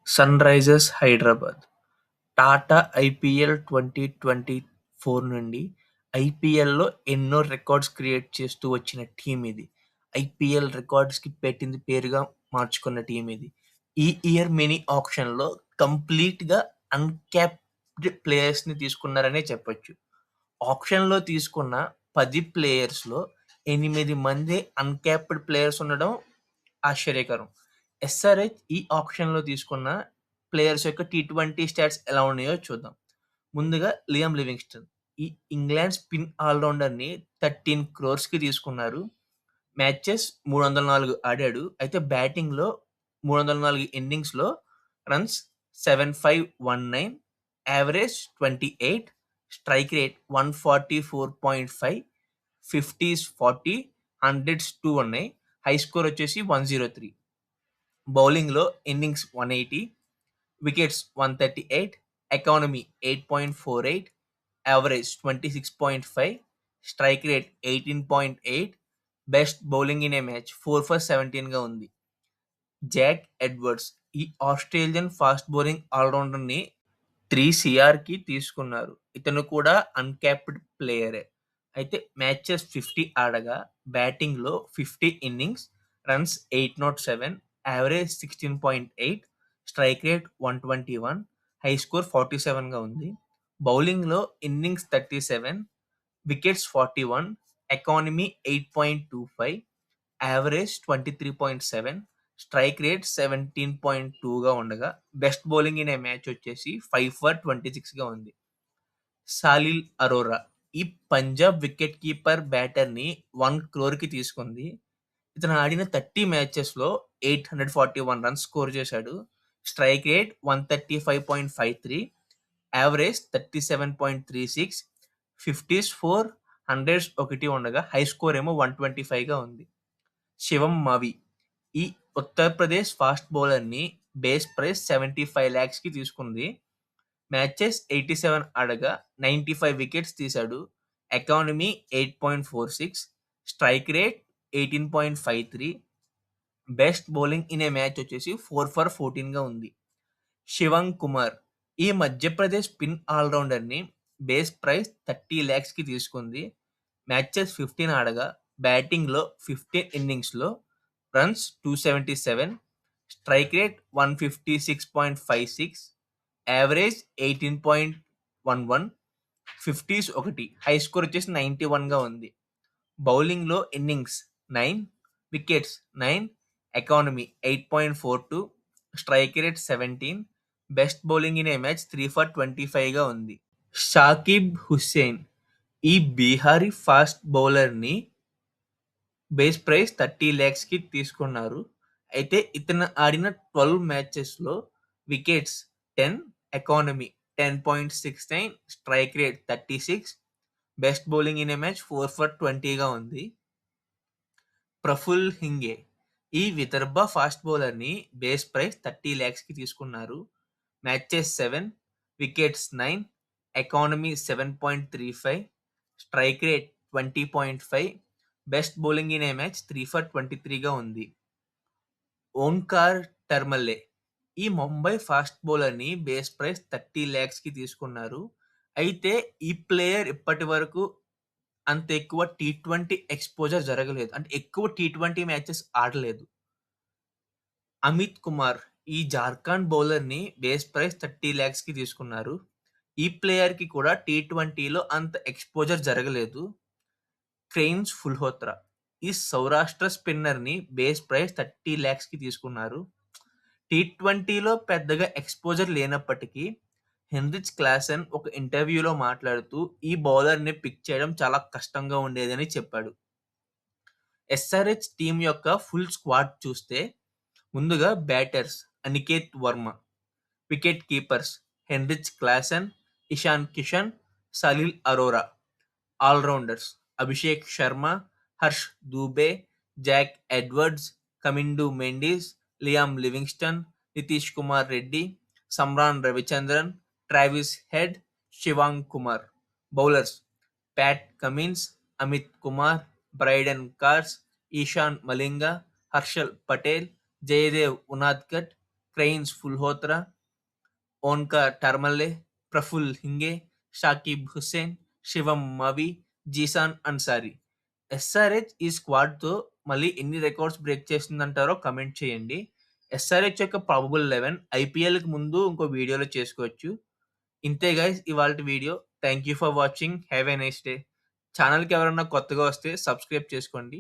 Sun Risers Hyderabad Tata IPL 2024 నుండి ఐపీఎల్‌లో ఎన్నో రికార్డ్స్ క్రియేట్ చేస్తూ వచ్చిన టీమ్ ఇది. ఐపీఎల్ రికార్డ్స్‌కి పెట్టింది పేరుగా మార్చుకున్న టీమ్ ఇది. ఈ ఇయర్ మినీ ఆక్షన్‌లో కంప్లీట్‌గా అన్‌క్యాప్డ్ ప్లేయర్స్‌ని తీసుకున్నారనే చెప్పొచ్చు. ఆక్షన్‌లో తీసుకున్న 10 ప్లేయర్స్‌లో 8 మంది అన్‌క్యాప్డ్ ప్లేయర్స్ ఉండడం ఆశ్చర్యకరం. ఎస్ఆర్‌హెచ్ ఈ ఆక్షన్‌లో తీసుకున్న ప్లేయర్స్ యొక్క టీ20 స్టాట్స్ ఎలా ఉన్నాయో చూద్దాం. ముందుగా లియామ్ లివింగ్స్టన్. ఈ ఇంగ్లాండ్ స్పిన్ ఆల్‌రౌండర్‌ని 13 క్రోర్స్‌కి తీసుకున్నారు. మ్యాచెస్ 304 ఆడాడు. అయితే బ్యాటింగ్‌లో 304 ఇన్నింగ్స్‌లో రన్స్ 7519, యావరేజ్ 28, స్ట్రైక్ రేట్ 144.5, 50స్ 40, 100స్ 2 ఉన్నాయి. హై స్కోర్ వచ్చేసి 103. బౌలింగ్‌లో innings 180, wickets 138, economy 8.48, average 26.5, strike rate 18.8, best bowling in a match 4 for 17గా ఉంది. జాక్ ఎడ్వర్డ్స్ ఈ ఆస్ట్రేలియన్ ఫాస్ట్ బౌలింగ్ ఆల్రౌండర్‌ని 3 సీఆర్‌కి తీసుకున్నారు. ఇతను కూడా అన్‌క్యాప్డ్ ప్లేయరే. అయితే మ్యాచెస్ 50 ఆడగా బ్యాటింగ్‌లో 50 innings, runs 807, average 16.8, strike rate 121, high score 47గా ఉంది. బౌలింగ్‌లో innings 37, wickets 41, economy 8.25, average 23.7, strike rate 17.2గా ఉండగా best bowling in a match వచ్చేసి 5 ఫర్ 26గా ఉంది. సాలిల్ అరోరా ఈ పంజాబ్ వికెట్ కీపర్ బ్యాటర్‌ని 1 క్రోర్‌కి తీసుకుంది. ఇతను ఆడిన 30 మ్యాచెస్‌లో 841 రన్స్ స్కోర్ చేశాడు. స్ట్రైక్ రేట్ 135.53, యావరేజ్ 37.36, 50స్ 4, 100స్ 1 ఉండగా హై స్కోర్ ఏమో 125గా ఉంది. శివం మావి ఈ ఉత్తరప్రదేశ్ ఫాస్ట్ బౌలర్‌ని బేస్ ప్రైస్ 75 లాక్స్‌కి తీసుకుంది. మ్యాచెస్ 87 ఆడగా 95 వికెట్స్ తీశాడు. Economy 8.46, strike rate 18.53, best bowling in a match వచ్చేసి 4 ఫర్ 14గా ఉంది. శివంగ్ కుమార్ ఈ మధ్యప్రదేశ్ స్పిన్ ఆల్రౌండర్‌ని బేస్ ప్రైస్ 30 లాక్స్‌కి తీసుకుంది. మ్యాచెస్ 15 ఆడగా బ్యాటింగ్‌లో 15 ఇన్నింగ్స్‌లో runs 277, strike rate 156.56, average 18.11, 50స్ 1, high score వచ్చేసి 91గా ఉంది. బౌలింగ్‌లో innings 9, wickets 9, economy 8.42, strike rate 17, best bowling in a match 3 for 25గా ఉంది. షాకిబ్ హుస్సేన్ ఈ బీహారీ ఫాస్ట్ బౌలర్‌ని బేస్ ప్రైస్ 30 లాక్స్‌కి తీసుకున్నారు. అయితే ఇతను ఆడిన 12 మ్యాచెస్‌లో wickets 10, economy 10.69, strike rate 36, best bowling in a match 4 for 20గా ఉంది. ప్రఫుల్ హింగే ఈ విదర్భ ఫాస్ట్ బౌలర్‌ని బేస్ ప్రైస్ 30 లాక్స్‌కి తీసుకున్నారు. Matches 7, wickets 9, economy 7.35, strike rate 20.5, best bowling in a match 3 for 23గా ఉంది. ఓంకార్ టర్మల్లే ఈ ముంబై ఫాస్ట్ బౌలర్‌ని బేస్ ప్రైస్ 30 లాక్స్‌కి తీసుకున్నారు. అయితే ఈ ప్లేయర్ ఇప్పటి వరకు అంత ఎక్కువ టీ20 ఎక్స్‌పోజర్ జరగలేదు. అంటే ఎక్కువ టీ20 మ్యాచెస్ ఆడలేదు. అమిత్ కుమార్ ఈ జార్ఖండ్ బౌలర్‌ని బేస్ ప్రైస్ 30 లాక్స్‌కి తీసుకున్నారు. ఈ ప్లేయర్‌కి కూడా టీ20లో అంత ఎక్స్‌పోజర్ జరగలేదు. క్రెయిన్స్ ఫుల్హోత్రా ఈ సౌరాష్ట్ర స్పిన్నర్‌ని బేస్ ప్రైస్ 30 లాక్స్‌కి తీసుకున్నారు. టీ20లో పెద్దగా ఎక్స్‌పోజర్ లేనప్పటికీ హెన్రిచ్ క్లాసెన్ ఒక ఇంటర్వ్యూలో మాట్లాడుతూ ఈ బౌలర్‌ని పిక్ చేయడం చాలా కష్టంగా ఉండేదని చెప్పాడు. ఎస్ఆర్‌హెచ్ టీమ్ యొక్క ఫుల్ స్క్వాడ్ చూస్తే ముందుగా batters Aniket Varma, wicket keepers Heinrich Klaasen, Ishan Kishan, Salil Arora, allrounders Abhishek Sharma, Harsh Dubey, Jack Edwards, Kamindu Mendis, Liam Livingstone, Nitish Kumar Reddy, Samran Ravichandran, Travis Head, Shivang Kumar. Bowlers Pat Cummins, Amit Kumar, Brydon Carse, Eshan Malinga, Harshal Patel, Jaydev Unadkat, క్రెయిన్స్ ఫుల్హోత్రా, ఓంకార్ టర్మల్లే, ప్రఫుల్ హింగే, షాకిబ్ హుస్సేన్, శివం మవి, జీసాన్ అన్సారీ. ఎస్ఆర్హెచ్ ఈ స్క్వాడ్తో మళ్ళీ ఎన్ని రికార్డ్స్ బ్రేక్ చేస్తుందంటారో కమెంట్ చేయండి. ఎస్ఆర్హెచ్ యొక్క ప్రాబబుల్ 11 ఐపీఎల్కి ముందు ఇంకో వీడియోలో చేసుకోవచ్చు. ఇంతే గైస్ ఇవాళ video. Thank you for watching. Have a nice day. ఛానల్కి ఎవరన్నా కొత్తగా వస్తే సబ్స్క్రైబ్ చేసుకోండి.